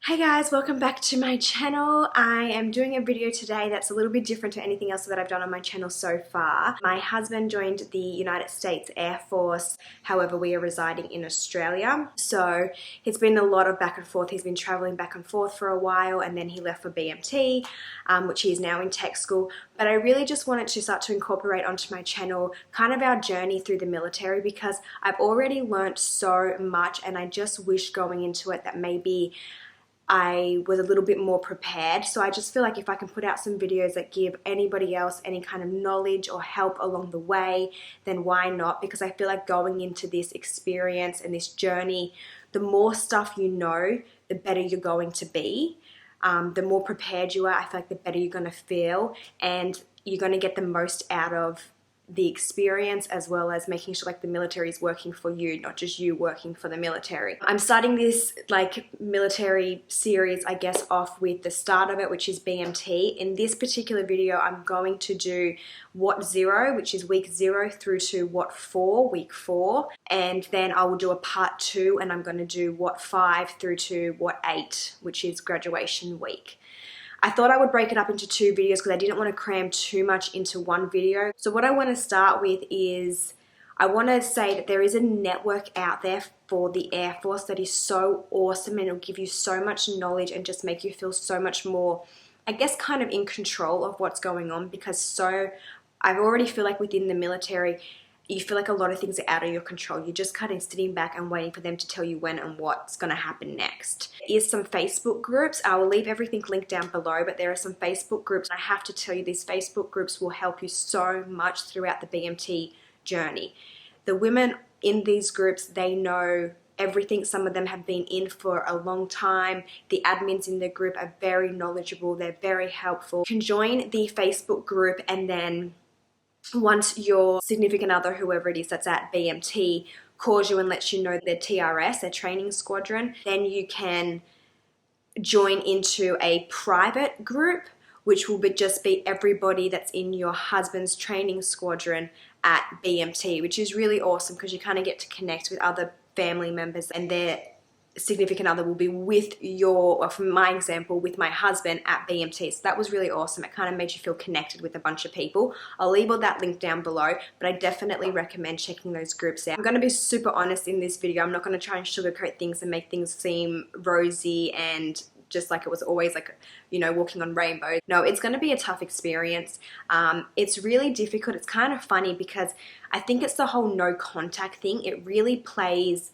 Hey guys, welcome back to my channel. I am doing a video today that's a little bit different to anything else that I've done on my channel so far. My husband joined the United States Air Force, however we are residing in Australia. So it's been a lot of back and forth. He's been traveling back and forth for a while and then he left for BMT, which he is now in tech school. But I really just wanted to start to incorporate onto my channel kind of our journey through the military because I've already learned so much and I just wish going into it that maybe I was a little bit more prepared. So I just feel like if I can put out some videos that give anybody else any kind of knowledge or help along the way, then why not? Because I feel like going into this experience and this journey, the more stuff you know, the better you're going to be. The more prepared you are, I feel like the better you're going to feel and you're going to get the most out of the experience, as well as making sure like the military is working for you, not just you working for the military. I'm starting this like military series, I guess, off with the start of it, which is BMT. In this particular video, I'm going to do What 0, which is week 0 through to What 4, week 4. And then I will do a part 2 and I'm going to do What 5 through to What 8, which is graduation week. I thought I would break it up into 2 videos because I didn't want to cram too much into one video. So what I want to start with is I want to say that there is a network out there for the Air Force that is so awesome and it'll give you so much knowledge and just make you feel so much more, I guess, kind of in control of what's going on, because I already feel like within the military, you feel like a lot of things are out of your control. You're just kind of sitting back and waiting for them to tell you when and what's going to happen next. There's some Facebook groups. I will leave everything linked down below, but there are some Facebook groups. I have to tell you, these Facebook groups will help you so much throughout the BMT journey. The women in these groups, they know everything. Some of them have been in for a long time. The admins in the group are very knowledgeable. They're very helpful. You can join the Facebook group, and then once your significant other, whoever it is that's at BMT, calls you and lets you know their TRS, their training squadron, then you can join into a private group, which will just be everybody that's in your husband's training squadron at BMT, which is really awesome because you kind of get to connect with other family members and their significant other will be with or from my example, with my husband at BMT. So that was really awesome. It kind of made you feel connected with a bunch of people. I'll leave all that link down below, but I definitely recommend checking those groups out. I'm going to be super honest in this video. I'm not going to try and sugarcoat things and make things seem rosy and just like it was always like, you know, walking on rainbows. No, it's going to be a tough experience. It's really difficult. It's kind of funny because I think it's the whole no contact thing. It really plays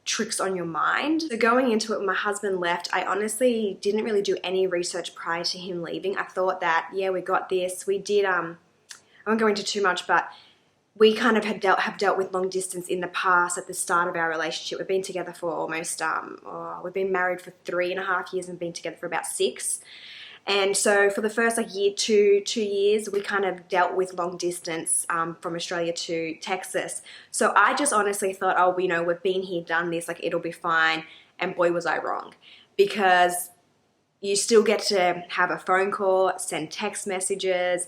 tricks on your mind. So going into it, when my husband left, I honestly didn't really do any research prior to him leaving. I thought that, yeah, we got this. We did, I won't go into too much, but we kind of have dealt with long distance in the past at the start of our relationship. We've been together for almost, we've been married for 3.5 years and been together for about 6. And so for the first like year, two years, we kind of dealt with long distance from Australia to Texas. So I just honestly thought, oh, you know, we've been here, done this, like it'll be fine. And boy, was I wrong, because you still get to have a phone call, send text messages.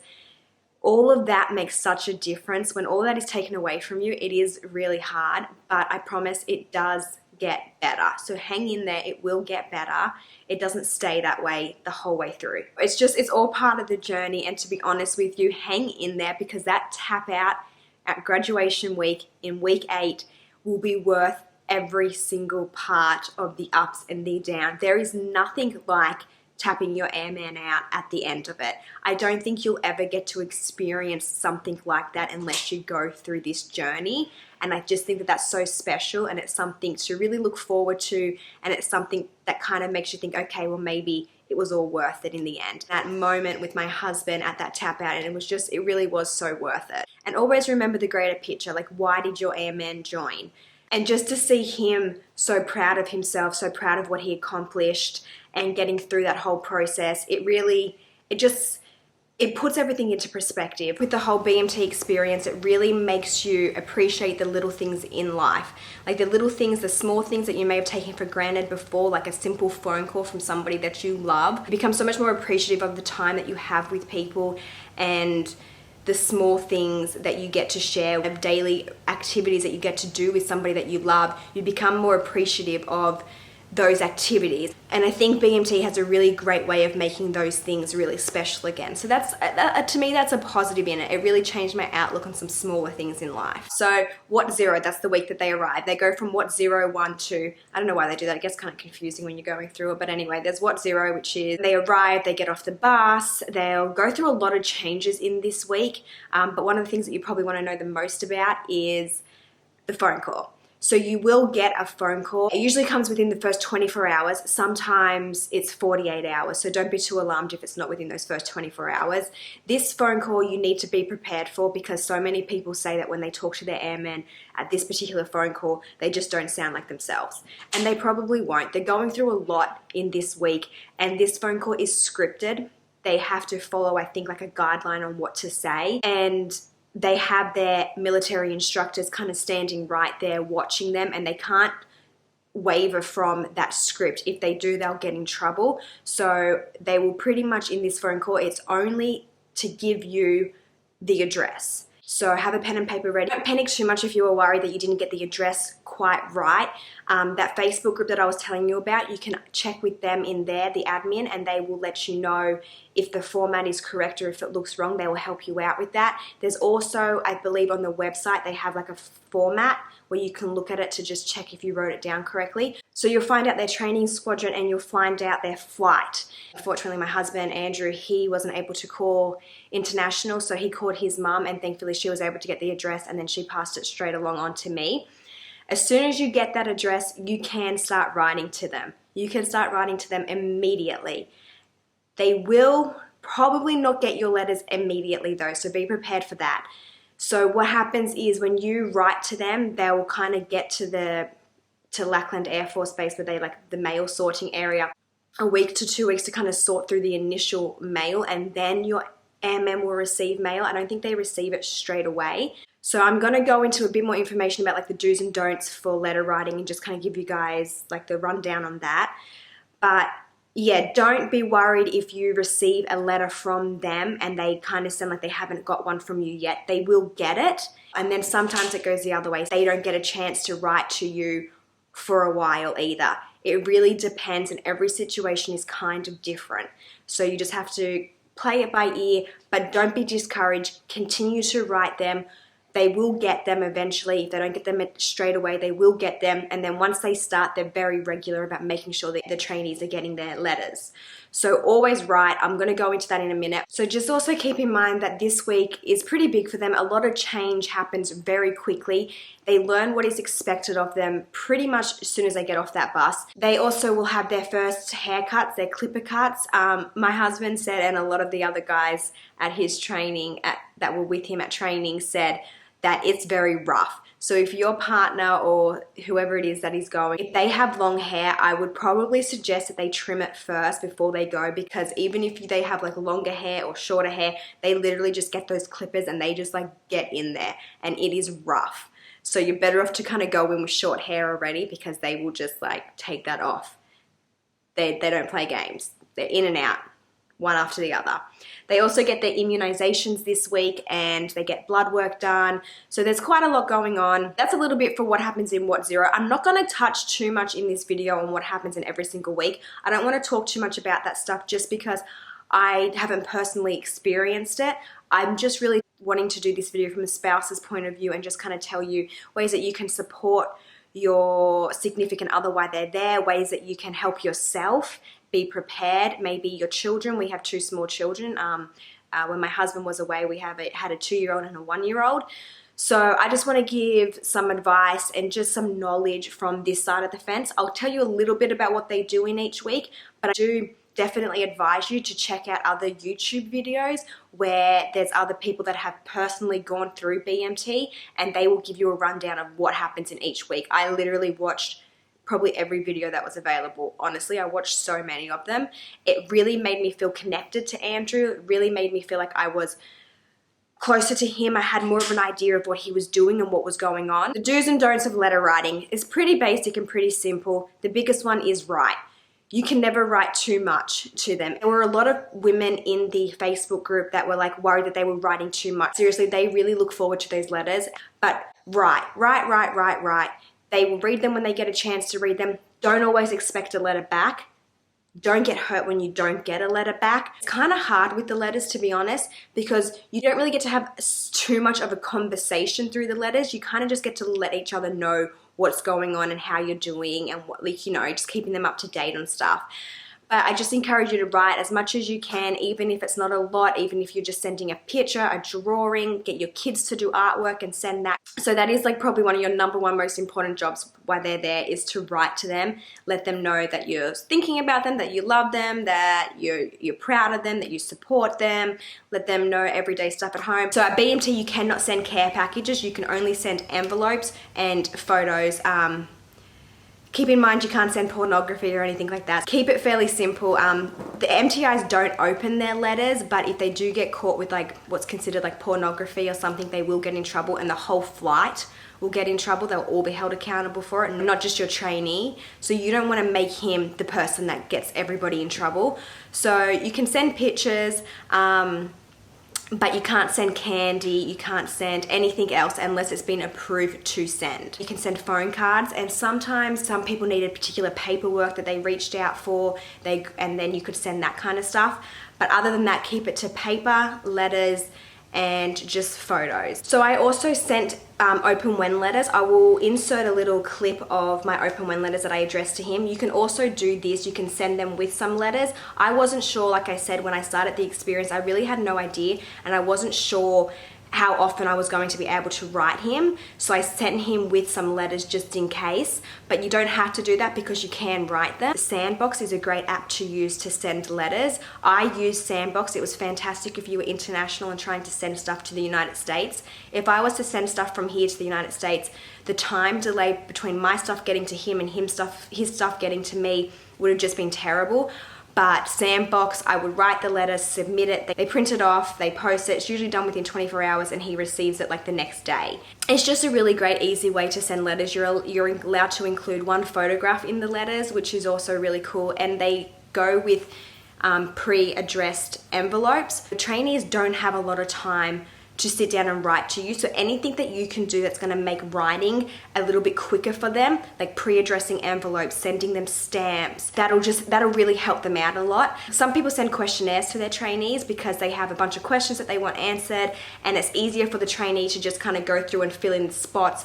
All of that makes such a difference. When all that is taken away from you, it is really hard, but I promise it does get better. So hang in there, it will get better. It doesn't stay that way the whole way through. It's all part of the journey, and to be honest with you, hang in there, because that tap out at graduation week in week 8 will be worth every single part of the ups and the downs. There is nothing like tapping your airman out at the end of it. I don't think you'll ever get to experience something like that unless you go through this journey. And I just think that that's so special, and it's something to really look forward to, and it's something that kind of makes you think, okay, well, maybe it was all worth it in the end. That moment with my husband at that tap out, and it really was so worth it. And always remember the greater picture, like, why did your airman join? And just to see him so proud of himself, so proud of what he accomplished and getting through that whole process, it puts everything into perspective. With the whole BMT experience, it really makes you appreciate the little things in life. Like the little things, the small things that you may have taken for granted before, like a simple phone call from somebody that you love. You become so much more appreciative of the time that you have with people and the small things that you get to share, of daily activities that you get to do with somebody that you love. You become more appreciative of those activities. And I think BMT has a really great way of making those things really special again. So that's, to me, that's a positive in it. It really changed my outlook on some smaller things in life. So what zero, that's the week that they arrive. They go from what 0, 1, 2. I don't know why they do that. It gets kind of confusing when you're going through it. But anyway, there's what 0, which is they arrive, they get off the bus, they'll go through a lot of changes in this week. But one of the things that you probably want to know the most about is the phone call. So you will get a phone call. It usually comes within the first 24 hours. Sometimes it's 48 hours. So don't be too alarmed if it's not within those first 24 hours. This phone call you need to be prepared for, because so many people say that when they talk to their airmen at this particular phone call, they just don't sound like themselves. And they probably won't. They're going through a lot in this week, and this phone call is scripted. They have to follow, I think, like a guideline on what to say. And they have their military instructors kind of standing right there watching them, and they can't waver from that script. If they do, they'll get in trouble. So they will pretty much, in this phone call, it's only to give you the address. So have a pen and paper ready. Don't panic too much if you are worried that you didn't get the address quite right. That Facebook group that I was telling you about, you can check with them in there, the admin, and they will let you know if the format is correct or if it looks wrong. They will help you out with that. There's also, I believe on the website, they have like a format where you can look at it to just check if you wrote it down correctly. So you'll find out their training squadron and you'll find out their flight. Unfortunately, my husband, Andrew, he wasn't able to call international, so he called his mum, and thankfully she was able to get the address, and then she passed it straight along on to me. As soon as you get that address, you can start writing to them. You can start writing to them immediately. They will probably not get your letters immediately though, so be prepared for that. So what happens is when you write to them, they will kind of get to Lackland Air Force Base, where they like the mail sorting area, a week to 2 weeks to kind of sort through the initial mail, and then your airmen will receive mail. I don't think they receive it straight away. So I'm going to go into a bit more information about like the do's and don'ts for letter writing and just kind of give you guys like the rundown on that. But yeah, don't be worried if you receive a letter from them and they kind of sound like they haven't got one from you yet. They will get it. And then sometimes it goes the other way. They don't get a chance to write to you for a while either. It really depends, and every situation is kind of different. So you just have to play it by ear, but don't be discouraged. Continue to write them. They will get them eventually. If they don't get them straight away, they will get them. And then once they start, they're very regular about making sure that the trainees are getting their letters. So always write. I'm going to go into that in a minute. So just also keep in mind that this week is pretty big for them. A lot of change happens very quickly. They learn what is expected of them pretty much as soon as they get off that bus. They also will have their first haircuts, their clipper cuts. My husband said, and a lot of the other guys at his training, that were with him at training, said that it's very rough. So if your partner or whoever it is that is going, if they have long hair, I would probably suggest that they trim it first before they go, because even if they have like longer hair or shorter hair, they literally just get those clippers and they just like get in there, and it is rough. So you're better off to kind of go in with short hair already, because they will just like take that off. They don't play games. They're in and out, one after the other. They also get their immunizations this week, and they get blood work done. So there's quite a lot going on. That's a little bit for what happens in What Zero. I'm not going to touch too much in this video on what happens in every single week. I don't want to talk too much about that stuff just because I haven't personally experienced it. I'm just really wanting to do this video from a spouse's point of view and just kind of tell you ways that you can support your significant other while they're there, ways that you can help yourself be prepared, maybe your children. We have 2 small children. When my husband was away, we had a 2-year-old and a 1-year-old. So I just want to give some advice and just some knowledge from this side of the fence. I'll tell you a little bit about what they do in each week, but I do definitely advise you to check out other YouTube videos where there's other people that have personally gone through BMT, and they will give you a rundown of what happens in each week. I literally watched probably every video that was available. Honestly, I watched so many of them. It really made me feel connected to Andrew. It really made me feel like I was closer to him. I had more of an idea of what he was doing and what was going on. The do's and don'ts of letter writing is pretty basic and pretty simple. The biggest one is write. You can never write too much to them. There were a lot of women in the Facebook group that were like worried that they were writing too much. Seriously, they really look forward to those letters. But write. They will read them when they get a chance to read them. Don't always expect a letter back. Don't get hurt when you don't get a letter back. It's kind of hard with the letters, to be honest, because you don't really get to have too much of a conversation through the letters. You kind of just get to let each other know what's going on and how you're doing and what, like, you know, just keeping them up to date on stuff. But I just encourage you to write as much as you can, even if it's not a lot, even if you're just sending a picture, a drawing, get your kids to do artwork and send that. So that is like probably one of your number one most important jobs while they're there, is to write to them. Let them know that you're thinking about them, that you love them, that you're proud of them, that you support them. Let them know everyday stuff at home. So at BMT, you cannot send care packages. You can only send envelopes and photos. Keep in mind you can't send pornography or anything like that. Keep it fairly simple. The MTIs don't open their letters, but if they do get caught with like what's considered like pornography or something, they will get in trouble, and the whole flight will get in trouble. They'll all be held accountable for it, not just your trainee. So you don't want to make him the person that gets everybody in trouble. So you can send pictures, but you can't send candy, you can't send anything else unless it's been approved to send. You can send phone cards, and sometimes some people needed particular paperwork that they reached out for, and then you could send that kind of stuff. But other than that, keep it to paper, letters, and just photos. So I also sent open when letters. I will insert a little clip of my open when letters that I addressed to him. You can also do this, you can send them with some letters. I wasn't sure, like I said, when I started the experience, I really had no idea, and I wasn't sure how often I was going to be able to write him. So I sent him with some letters just in case, but you don't have to do that because you can write them. Sandbox is a great app to use to send letters. I used Sandbox. It was fantastic if you were international and trying to send stuff to the United States. If I was to send stuff from here to the United States, the time delay between my stuff getting to him and his stuff getting to me would have just been terrible. But Sandbox, I would write the letter, submit it, they print it off, they post it. It's usually done within 24 hours and he receives it like the next day. It's just a really great, easy way to send letters. You're allowed to include one photograph in the letters, which is also really cool, and they go with pre-addressed envelopes. The trainees don't have a lot of time to sit down and write to you, so anything that you can do that's going to make writing a little bit quicker for them, like pre-addressing envelopes, sending them stamps, that'll really help them out a lot. Some people send questionnaires to their trainees because they have a bunch of questions that they want answered, and it's easier for the trainee to just kind of go through and fill in the spots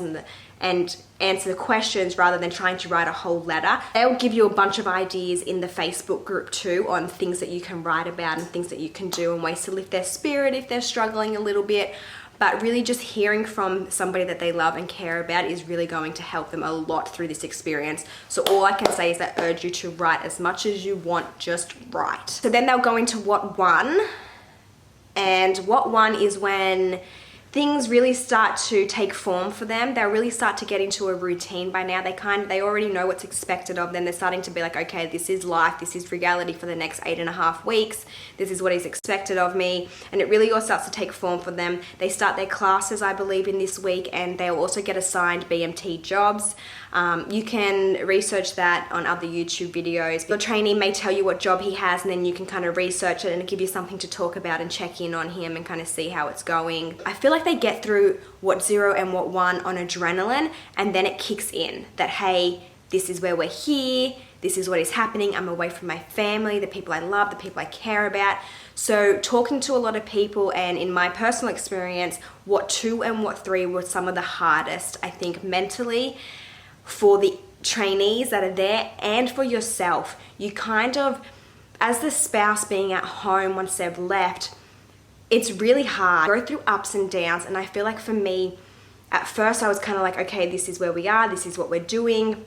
and answer the questions rather than trying to write a whole letter. They'll give you a bunch of ideas in the Facebook group too on things that you can write about and things that you can do and ways to lift their spirit if they're struggling a little bit. But really just hearing from somebody that they love and care about is really going to help them a lot through this experience. So all I can say is I urge you to write as much as you want, just write. So then they'll go into what one, and what one is when things really start to take form for them. They'll really start to get into a routine by now. They already know what's expected of them. They're starting to be like, okay, this is life, this is reality for the next 8.5 weeks. This is what is expected of me. And it really all starts to take form for them. They start their classes, I believe, in this week, and they'll also get assigned BMT jobs. You can research that on other YouTube videos. Your trainee may tell you what job he has, and then you can kind of research it and give you something to talk about and check in on him and kind of see how it's going. I feel like they get through what 0 and what 1 on adrenaline, and then it kicks in that, hey, this is where we're here, this is what is happening, I'm away from my family, the people I love, the people I care about. So talking to a lot of people, and in my personal experience, what 2 and what 3 were some of the hardest, I think, mentally for the trainees that are there and for yourself. You kind of, as the spouse being at home once they've left, it's really hard. Go through ups and downs, and I feel like for me, at first I was kind of like, okay, this is where we are, this is what we're doing.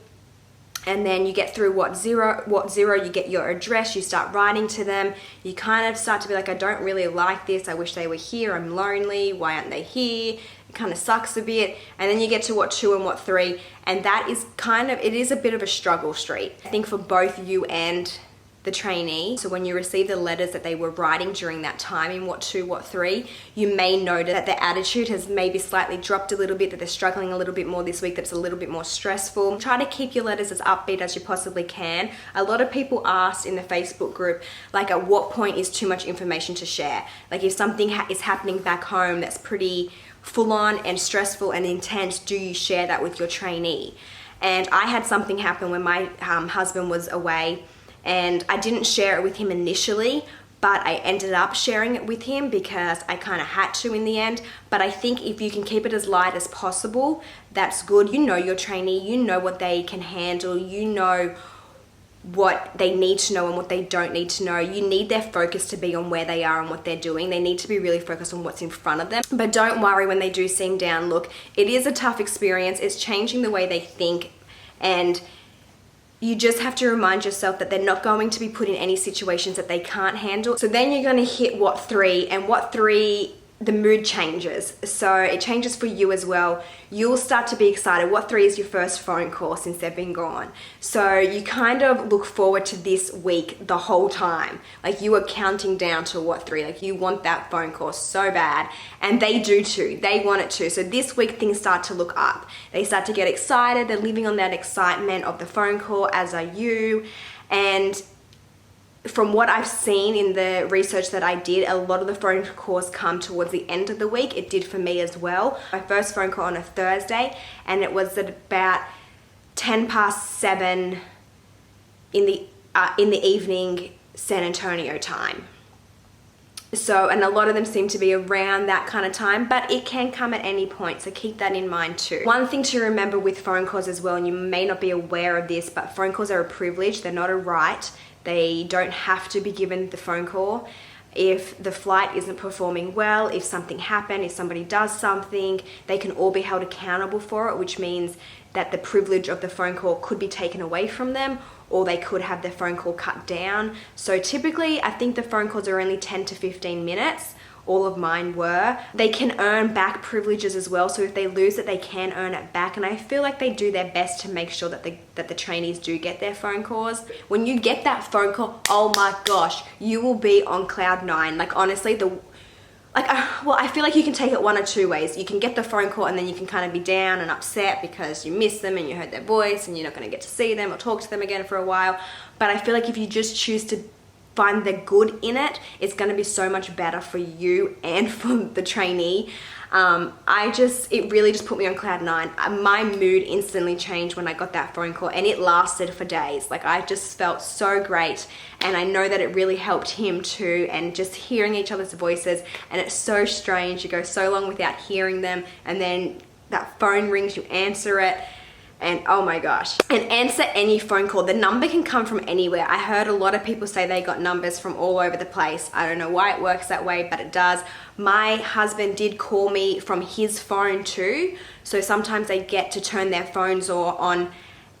And then you get through what zero, you get your address, you start writing to them, you kind of start to be like, I don't really like this, I wish they were here, I'm lonely, why aren't they here? It kind of sucks a bit. And then you get to what 2 and what 3, and that is kind of, it is a bit of a struggle street, I think, for both you and the trainee. So when you receive the letters that they were writing during that time in what 2, what 3, you may notice that their attitude has maybe slightly dropped a little bit, that they're struggling a little bit more this week, that's a little bit more stressful. Try to keep your letters as upbeat as you possibly can. A lot of people asked in the Facebook group, like, at what point is too much information to share? Like, if something is happening back home that's pretty full on and stressful and intense, do you share that with your trainee? And I had something happen when my husband was away, and I didn't share it with him initially, but I ended up sharing it with him because I kind of had to in the end. But I think if you can keep it as light as possible, that's good. You know your trainee, you know what they can handle, you know what they need to know and what they don't need to know. You need their focus to be on where they are and what they're doing. They need to be really focused on what's in front of them. But don't worry when they do seem down. Look, it is a tough experience. It's changing the way they think, and you just have to remind yourself that they're not going to be put in any situations that they can't handle. So then you're going to hit what 3, and what 3, the mood changes. So it changes for you as well. You'll start to be excited. What 3 is your first phone call since they've been gone. So you kind of look forward to this week the whole time. Like you are counting down to what 3. Like you want that phone call so bad. And they do too. They want it too. So this week things start to look up. They start to get excited. They're living on that excitement of the phone call, as are you. And from what I've seen in the research that I did, a lot of the phone calls come towards the end of the week. It did for me as well. My first phone call on a Thursday, and it was at about 7:10 in the evening San Antonio time. So, and a lot of them seem to be around that kind of time, but it can come at any point, so keep that in mind too. One thing to remember with phone calls as well, and you may not be aware of this, but phone calls are a privilege, they're not a right. They don't have to be given the phone call. If the flight isn't performing well, if something happened, if somebody does something, they can all be held accountable for it, which means that the privilege of the phone call could be taken away from them, or they could have their phone call cut down. So typically, I think the phone calls are only 10 to 15 minutes. All of mine were. They can earn back privileges as well. So if they lose it, they can earn it back. And I feel like they do their best to make sure that the trainees do get their phone calls. When you get that phone call, oh my gosh, you will be on cloud 9. Like honestly, I feel like you can take it one or two ways. You can get the phone call and then you can kind of be down and upset because you miss them and you heard their voice and you're not going to get to see them or talk to them again for a while. But I feel like if you just choose to find the good in it, it's going to be so much better for you and for the trainee. It really just put me on cloud 9. My mood instantly changed when I got that phone call, and it lasted for days. Like I just felt so great, and I know that it really helped him too, and just hearing each other's voices. And it's so strange, you go so long without hearing them, and then that phone rings, you answer it, and oh my gosh. And answer any phone call. The number can come from anywhere. I heard a lot of people say they got numbers from all over the place. I don't know why it works that way, but it does. My husband did call me from his phone too. So sometimes they get to turn their phones on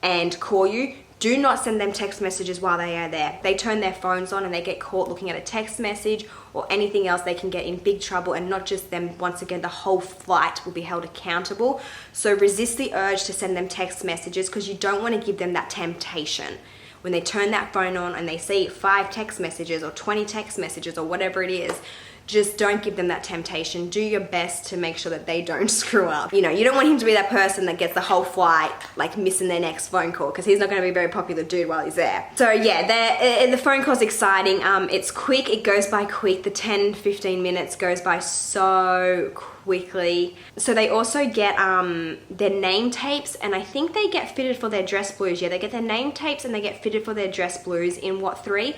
and call you. Do not send them text messages while they are there. They turn their phones on and they get caught looking at a text message or anything else, they can get in big trouble, and not just them. Once again, the whole flight will be held accountable. So resist the urge to send them text messages, because you don't want to give them that temptation. When they turn that phone on and they see 5 text messages or 20 text messages or whatever it is, just don't give them that temptation. Do your best to make sure that they don't screw up. You know, you don't want him to be that person that gets the whole flight like missing their next phone call, because he's not going to be a very popular dude while he's there. So yeah, the phone call's exciting. It's quick. It goes by quick. The 10-15 minutes goes by so quickly. So they also get their name tapes, and I think they get fitted for their dress blues. Yeah, they get their name tapes and they get fitted for their dress blues in what 3.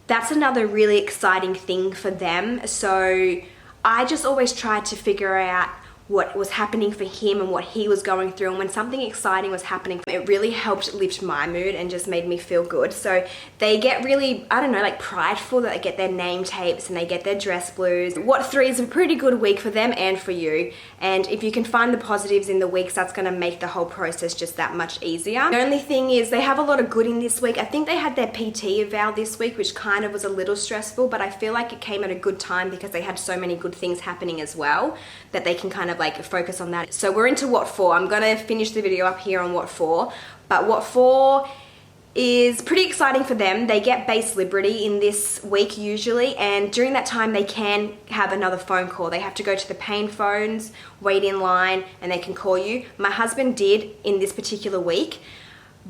That's another really exciting thing for them. So I just always tried to figure out what was happening for him and what he was going through, and when something exciting was happening, it really helped lift my mood and just made me feel good. So they get really, I don't know, like prideful that they get their name tapes and they get their dress blues. What 3 is a pretty good week for them and for you, and if you can find the positives in the weeks, that's going to make the whole process just that much easier. The only thing is they have a lot of good in this week. I think they had their PT eval this week, which kind of was a little stressful, but I feel like it came at a good time because they had so many good things happening as well that they can kind of like focus on that. So we're into what 4. I'm gonna finish the video up here on what 4, but what 4 is pretty exciting for them. They get base Liberty in this week usually, and during that time they can have another phone call. They have to go to the pain phones, wait in line, and they can call you. My husband did in this particular week,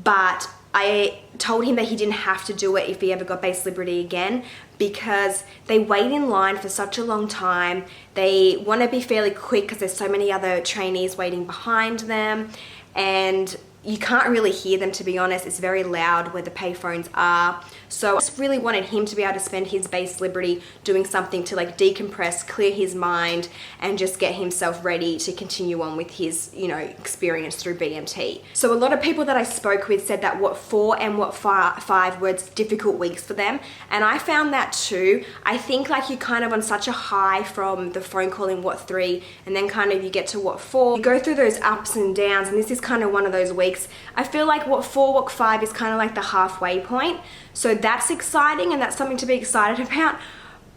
but I told him that he didn't have to do it if he ever got base Liberty again, because they wait in line for such a long time. They want to be fairly quick because there's so many other trainees waiting behind them, and you can't really hear them, to be honest. It's very loud where the payphones are. So I just really wanted him to be able to spend his base liberty doing something to like decompress, clear his mind, and just get himself ready to continue on with his, you know, experience through BMT. So a lot of people that I spoke with said that what 4 and what 5 were difficult weeks for them. And I found that too. I think like you're kind of on such a high from the phone call in what 3, and then kind of you get to what 4. You go through those ups and downs, and this is kind of one of those weeks. I feel like what 4, what 5 is kind of like the halfway point. So that's exciting, and that's something to be excited about,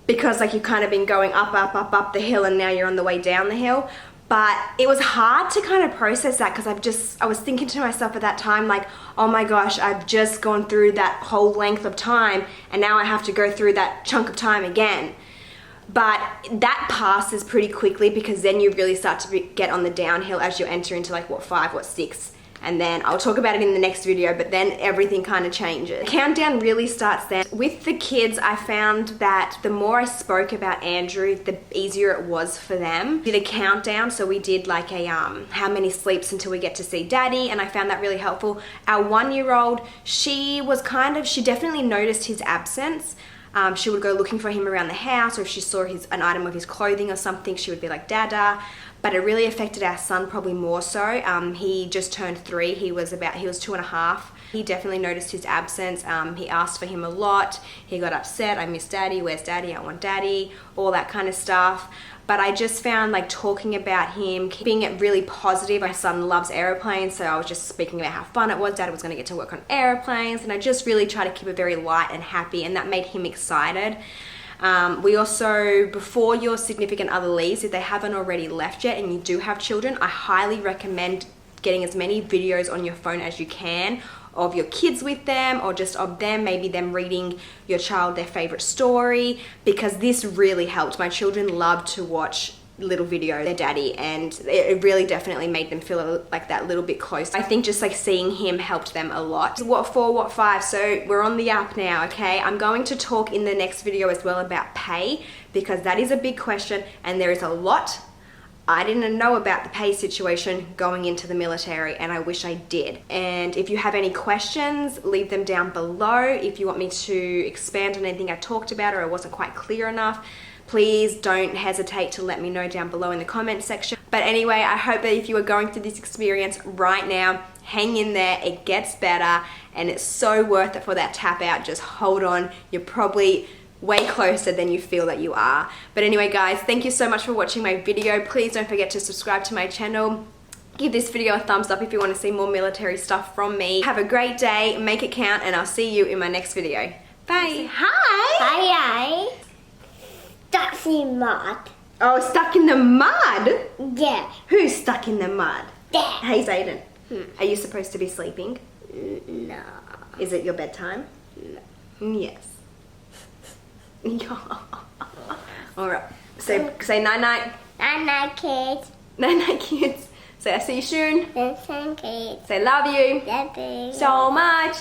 because like you've kind of been going up the hill, and now you're on the way down the hill. But it was hard to kind of process that, because I was thinking to myself at that time, like, oh my gosh, I've just gone through that whole length of time, and now I have to go through that chunk of time again. But that passes pretty quickly, because then you really start to get on the downhill as you enter into like what 5, what 6. And then I'll talk about it in the next video, but then everything kind of changes. The countdown really starts then. With the kids, I found that the more I spoke about Andrew, the easier it was for them. We did a countdown, so we did like a how many sleeps until we get to see daddy, and I found that really helpful. Our 1-year-old, she definitely noticed his absence. She would go looking for him around the house, or if she saw an item of his clothing or something, she would be like, Dada. But it really affected our son probably more so. He just turned 3. He was 2.5. He definitely noticed his absence. He asked for him a lot. He got upset. I miss daddy. Where's daddy? I want daddy. All that kind of stuff. But I just found like talking about him, keeping it really positive. My son loves airplanes, so I was just speaking about how fun it was. Dad was going to get to work on airplanes, and I just really try to keep it very light and happy, and that made him excited. We also, before your significant other leaves, if they haven't already left yet and you do have children, I highly recommend getting as many videos on your phone as you can of your kids with them, or just of them, maybe them reading your child their favorite story, because this really helped. My children love to watch little video their daddy, and it really definitely made them feel like that little bit close. I think just like seeing him helped them a lot. What 4, what 5, so we're on the up now, okay? I'm going to talk in the next video as well about pay, because that is a big question, and there is a lot I didn't know about the pay situation going into the military, and I wish I did. And if you have any questions, leave them down below. If you want me to expand on anything I talked about or I wasn't quite clear enough, please don't hesitate to let me know down below in the comment section. But anyway, I hope that if you are going through this experience right now, hang in there, it gets better, and it's so worth it for that tap out. Just hold on, you're probably way closer than you feel that you are. But anyway guys, thank you so much for watching my video. Please don't forget to subscribe to my channel. Give this video a thumbs up if you want to see more military stuff from me. Have a great day, make it count, and I'll see you in my next video. Bye. Hi. Hi. Stuck in mud. Oh, stuck in the mud? Yeah. Who's stuck in the mud? Dad. Hey Zayden, are you supposed to be sleeping? No. Is it your bedtime? No. Yes. Alright, so say night night. Night night, kids. Night night kids. Say I see you soon. Listen, kids. Say love you Love you. so much.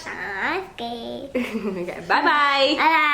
Okay. Okay, bye bye. Bye.